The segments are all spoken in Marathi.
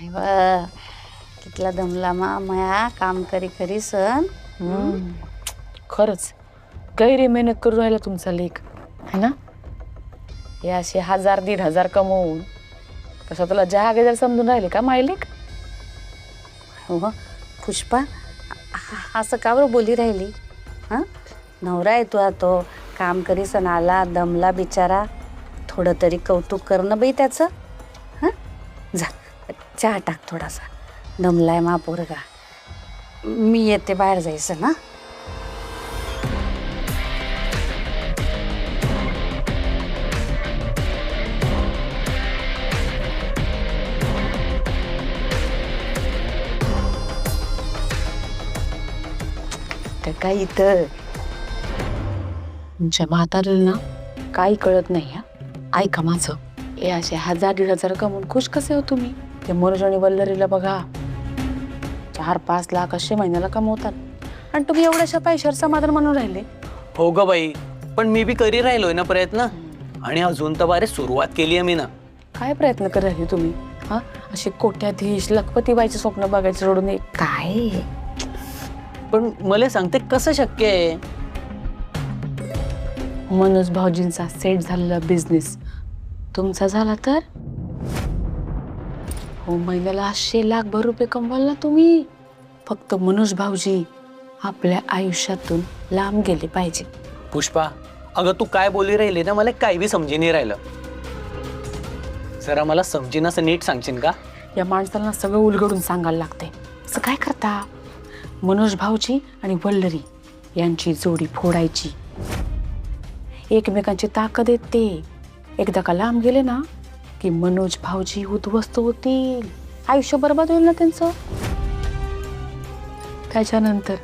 वा कितला दमला माया काम करी करी सण. खरंच गैरी मेहनत करून राहिला तुमचा लेख है ना. हे असे 1000-1500 कमवून कसं तुला जहागीरदार समजून राहिले का मायलेक. हो पुष्पा असं का बरं बोली राहिली. हां नवरा आहे तुझा तो काम करी सण आला दमला बिचारा. थोडं तरी कौतुक करणं बाई त्याचं. हां जा चहा टाक थोडासा. दमलाय मा पोरगा. मी येते बाहेर जायचं ना. काय इथं तुमच्या म्हातारीला ना काही कळत नाही. हा ऐका माझं. हे असे 1000-1500 कमवून खुश कसे हो तुम्ही. ते मनोज आणि वल्लरीला बघा 4-5 लाख असे महिन्याला कमवतात आणि तुम्ही एवढ्याशा पैशावर समाधान म्हणून राहिले. हो ग बाई पण मी बी करी राहिलोय ना प्रयत्न. आणि अजून तर बारे सुरुवात केली आहे मी ना. काय प्रयत्न करत राहिले तुम्ही. हा असे कोट्याधीश लखपतीबाईचे स्वप्न बघायचे सोडून एक काय पण मला सांगते कसं शक्य आहे. मनोज भाऊजींचा सेट झालेला बिझनेस तुमचा झाला तर हो महिन्याला 800 लाख रुपये कमवाल ना तुम्ही. फक्त मनोज भाऊजी आपल्या आयुष्यातून लांब गेले पाहिजे. पुष्पा अगं तू काय बोली राहिली ना मला काही बी समजी नाही राहिलं. जरा मला समजीन असं नीट सांगशील का. या माणसाला सगळं उलगडून सांगायला लागते. असं काय करता. मनोज भाऊजी आणि वल्लरी यांची जोडी फोडायची. एकमेकांची ताकद येते. एकदा का लांब गेले ना की मनोज भाऊजी उद्ध्वस्त होतील. आयुष्य बरबाद होईल ना त्यांचं. त्याच्यानंतर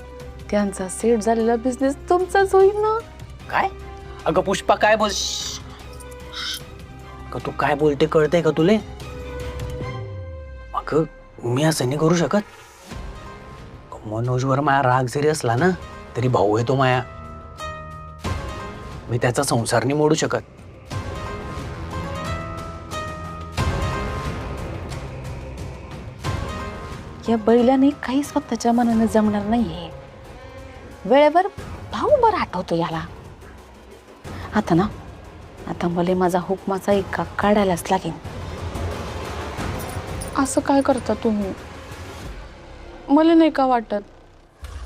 त्यांचा सेट झालेला बिझनेस तुमचाच होईल ना. काय अगं पुष्पा काय बोल. अगं तू काय बोलते कळतंय का तुले. अगं मी असं नाही करू शकत. मनोजवर माया राग जरी असला ना तरी भाऊ आहे तो माया. मी त्याचा संसार नाही मोडू शकत. या बैलाने काही स्वतःच्या मनाने जमणार नाहीये. वेळेवर भाऊ बरं आठवतो याला. आता मला माझा हुकमाचा इक्का काढायलाच लागेल. असं काय करता तुम्ही. मला नाही का वाटत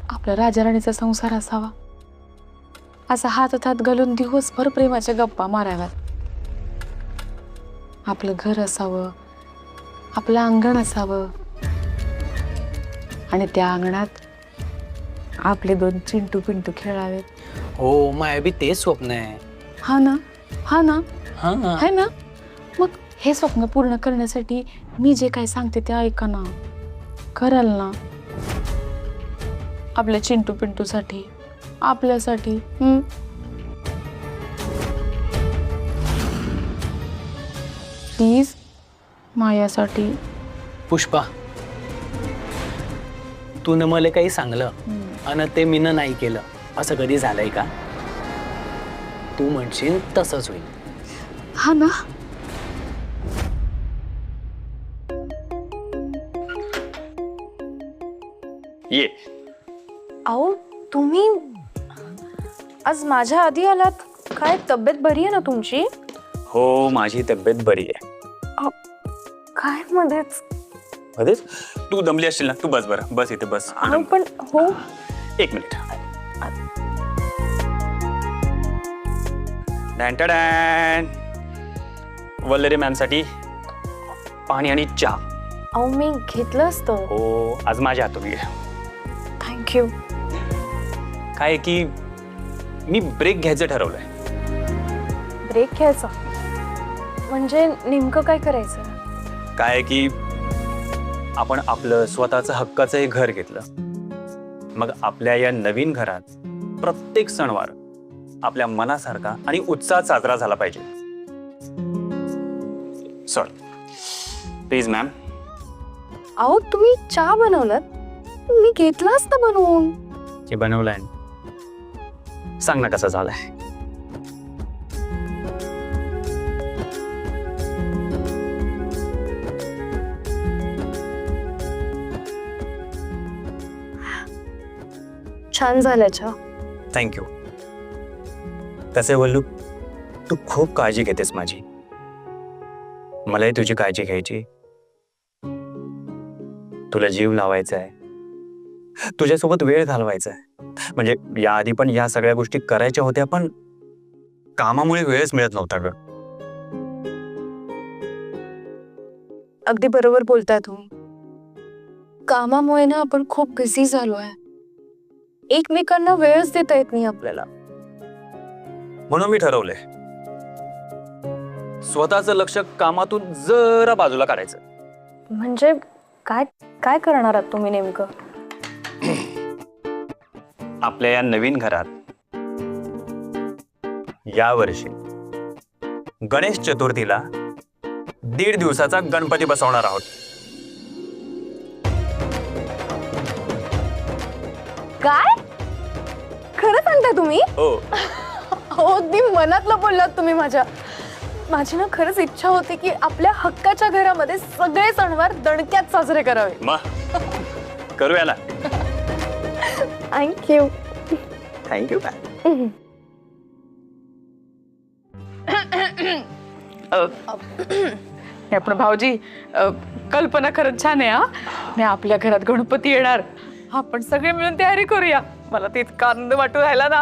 आपल्या राजा राणीचा संसार असावा. असा हातात हात घालून दिवसभर प्रेमाच्या गप्पा माराव्यात. आपलं घर असावं. आपलं अंगण असावं. आणि त्या अंगणात आपले 2 चिंटू पिंटू खेळावेत. हो माया बी तेच स्वप्न आहे. हा ना हा है ना. मग हे स्वप्न पूर्ण करण्यासाठी मी जे काय सांगते ते ऐका ना. कराल ना. आपल्या चिंटू पिंटूसाठी आपल्यासाठी. प्लीज मायासाठी. पुष्पा तू न मला काही सांगलं आणि ते मीनं नाही केलं असं कधी झालंय का. तू म्हणशील तसंच होईल. हा ना. ये. अहो तुम्ही आज माझ्या आधी आलात. काय तब्येत बरी आहे ना तुमची. हो माझी तब्येत बरी आहे. काय मध्येच मध्येच तू दमली असशील ना. तू बस बरं बस इथे बस. पण हो 1 मिनिट. डॅन वल्लरी मॅमसाठी पाणी आणि चहा. अहो मी घेतलं असतं. हो आज माझ्या हातून घे. थँक्यू. काय आहे की मी ब्रेक घ्यायचं ठरवलंय. ब्रेक घ्यायचा म्हणजे नेमकं काय करायचं. काय आहे की आपण आपलं स्वतःचं हक्काचं एक घर घेतलं. मग आपल्या या नवीन घरात प्रत्येक सणवार आपल्या मनासारखा आणि उत्साहात साजरा झाला पाहिजे. Sorry please ma'am. अहो तुम्ही चहा बनवलात. मी घेतलं असतं बनवून. जे बनवलंय सांग ना कसा झालाय. छान झाल्याच्या. थँक्यू. तसे वल्लू, तू खूप काळजी घेतेस माझी. मलाही तुझी काळजी घ्यायची. तुला जीव लावायचा आहे, तुझ्यासोबत वेळ घालवायचा आहे. म्हणजे याआधी पण या सगळ्या गोष्टी करायच्या होत्या, पण कामामुळे वेळच मिळत नव्हता ग. अगदी बरोबर बोलताय तुम्ही. कामामुळे ना आपण खूप बिझी झालो आहे. एकमेकांना वेळच देता येत नाही आपल्याला. म्हणून मी ठरवलंय, स्वतःचं लक्ष कामातून जरा बाजूला काढायचं. म्हणजे काय काय करणार आहात तुम्ही नेमकं? आपल्या या नवीन घरात यावर्षी गणेश चतुर्थीला 1.5 दिवसाचा गणपती बसवणार आहोत. काय खरं सांगताय तुम्ही? हो. हो, अगदी मनातलं बोललात तुम्ही माझ्या. माझी ना खरंच इच्छा होती की आपल्या हक्काच्या घरामध्ये सगळे सणवार दणक्यात साजरे करावे. मग करूया ना. थँक्यू. थँक्यू. हे आपण भाऊजी, कल्पना खरंच छान आहे. हा नाही, आपल्या घरात गणपती येणार, आपण सगळे मिळून तयारी करूया. मला ते इतका आनंद वाटू राहिला ना.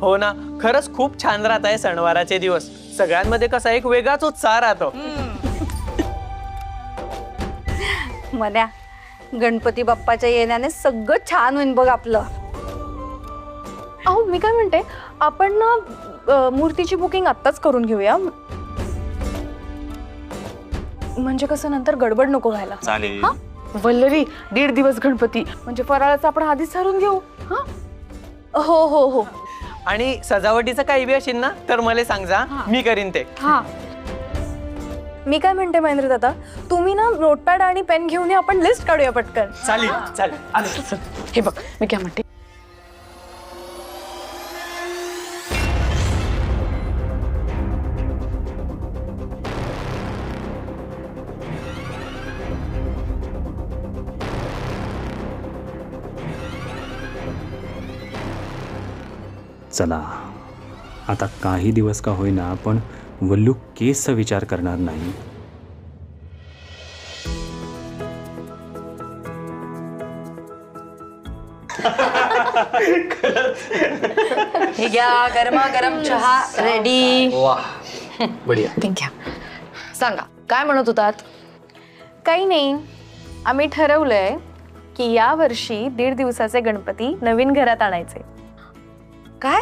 हो ना, खरंच खूप छान राहत आहे सणवाराचे दिवस. सगळ्यांमध्ये कसा एक वेगळाच उत्साह राहतो. मन्या, गणपती बाप्पाच्या येण्याने सगळं छान होईल बघ आपलं. अहो, मी काय म्हणते, आपण ना मूर्तीची बुकिंग आत्ताच करून घेऊया. म्हणजे कसं नंतर गडबड नको व्हायला. चालेल. वल्लरी, 1.5 दिवस गणपती म्हणजे फराळाचं आपण आधीच ठरवून घेऊ. हा, हो हो हो. आणि सजावटीचं काही बी असेल ना तर मला सांग जा, मी करीन ते. हा. मी काय म्हणते महेंद्र दादा, तुम्ही ना नोटपॅड आणि पेन घेऊन या, आपण लिस्ट काढूया पटकन. चालेल चालेल. चल, हे बघ मी काय म्हणते, चला, आता काही दिवस का होईना पण वल्लू केसचा विचार करणार नाही. हे घ्या, गरमागरम चहा रेडी. घ्या. सांगा काय म्हणत होतात? काही नाही, आम्ही ठरवलंय की या वर्षी 1.5 दिवसाचे गणपती नवीन घरात आणायचे. काय?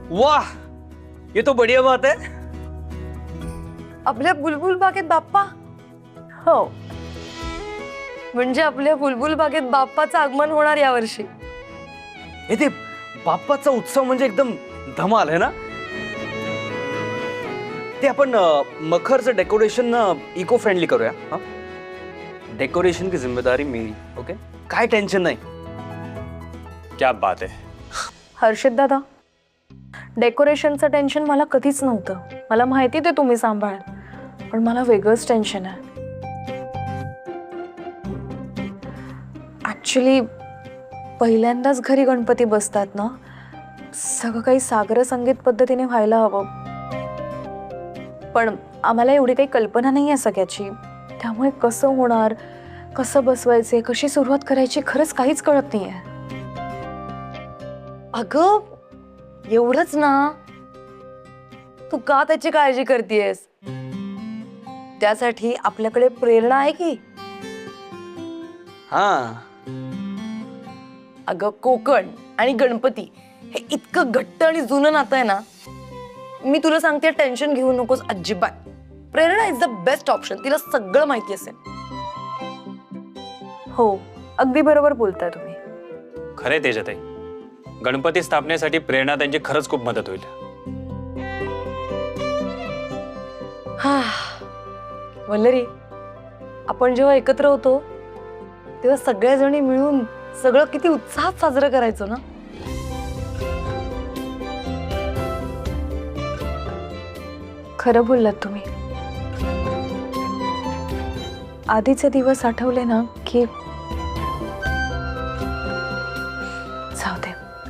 वाह, ये तो बढ़िया बात है. आपल्या बुलबुल बागेत बाप्पा? हो, म्हणजे आपल्या बुलबुल बागेत बाप्पाचं आगमन होणार यावर्षी. हे ते बाप्पाचा उत्सव म्हणजे एकदम धमाल आहे ना. ते आपण मखरचं डेकोरेशन इको फ्रेंडली करूया. हा, डेकोरेशन की जिम्मेदारी मेरी. ओके, काय टेन्शन नाही. क्या बात आहे. हर्षित दादा, डेकोरेशनचं टेन्शन मला कधीच नव्हतं. मला माहिती ते तुम्ही सांभाळ, पण मला वेगळंच टेन्शन आहे. ऍक्च्युली पहिल्यांदाच घरी गणपती बसतात ना, सगळं काही सागर संगीत पद्धतीने व्हायला हवं. पण आम्हाला एवढी काही कल्पना नाही आहे सगळ्याची, त्यामुळे कसं होणार, कसं बसवायचे, कशी सुरुवात करायची, खरंच काहीच कळत नाहीये. अगं, एवढंच ना, तू का त्याची काळजी करतेयस? त्यासाठी आपल्याकडे प्रेरणा आहे की. हा, अगं, कोकण आणि गणपती हे इतकं घट्ट आणि जुनं नातं आहे ना. मी तुला सांगते, टेन्शन घेऊ नकोस अजिबात. प्रेरणा इज द बेस्ट ऑप्शन. तिला सगळं माहिती असेल. हो, अगदी बरोबर बोलताय तुम्ही. खरे तेजत आहे, गणपती स्थापनेसाठी प्रेरणा त्यांची खरंच खूप मदत होईल. हा, वल्लरी, आपण जेव्हा एकत्र होतो तेव्हा सगळ्या जणी मिळून सगळं किती उत्साहात साजरं करायचो ना. खरं बोललात तुम्ही. आधीचे दिवस आठवले ना की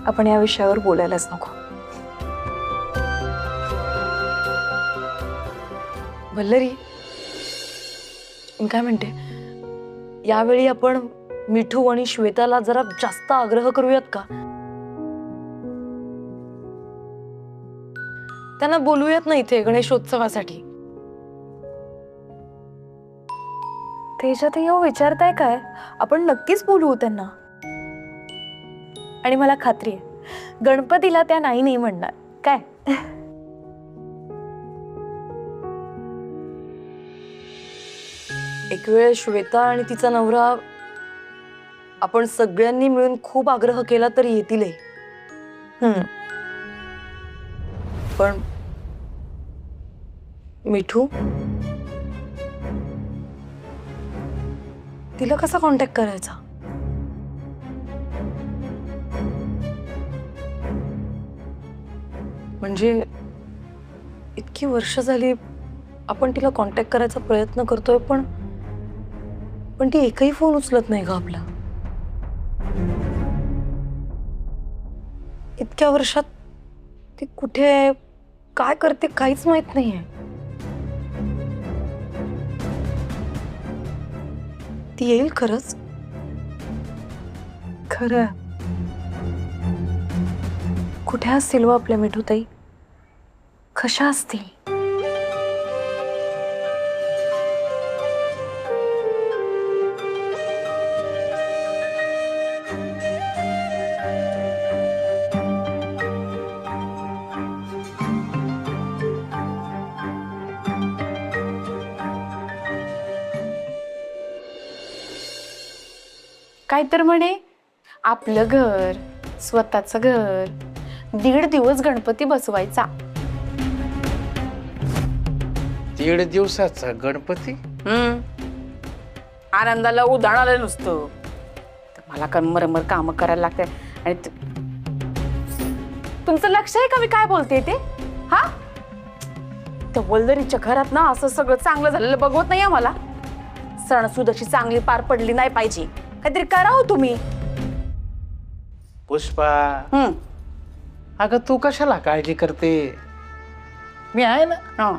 आपण या विषयावर बोलायलाच नको. वल्लरी, मी काय म्हणते, यावेळी आपण मिठू आणि श्वेताला जरा जास्त आग्रह करूयात का? त्यांना बोलूयात ना इथे गणेशोत्सवासाठी. त्याच्यात येऊ विचारताय काय? आपण नक्कीच बोलवू त्यांना. आणि मला खात्री आहे गणपतीला त्या नाही म्हणणार. काय एक वेळ श्वेता आणि तिचा नवरा आपण सगळ्यांनी मिळून खूप आग्रह केला तर येतीलही. पण मिठू, तिला कसा कॉन्टॅक्ट करायचा? म्हणजे इतकी वर्ष झाली आपण तिला कॉन्टॅक्ट करायचा प्रयत्न करतोय, पण ती एकही फोन उचलत नाही ग आपला. इतक्या वर्षात ती कुठे आहे, काय करते, काहीच माहित नाहीये. ती येईल खरंच? खरं कुठे असतील व आपल्या मिठूताई? कशा असतील? काय तर म्हणे आपलं घर, स्वतःचं घर, 1.5 दिवस गणपती बसवायचा. 1.5 दिवसाचा गणपती? आनंदाला उधाण आलं नुसतं. तर मला मरमर काम करायला लागते. आणि तुमचं लक्ष आहे का मी काय बोलते ते? हा, त्या वल्लरीच्या घरात ना असं सगळं चांगलं झालेलं बघवत नाही आम्हाला. सणसूद अशी चांगली पार पडली नाही पाहिजे. काहीतरी करा हो तुम्ही. पुष्पा, अगं तू कशाला काळजी करते? मी आहे ना.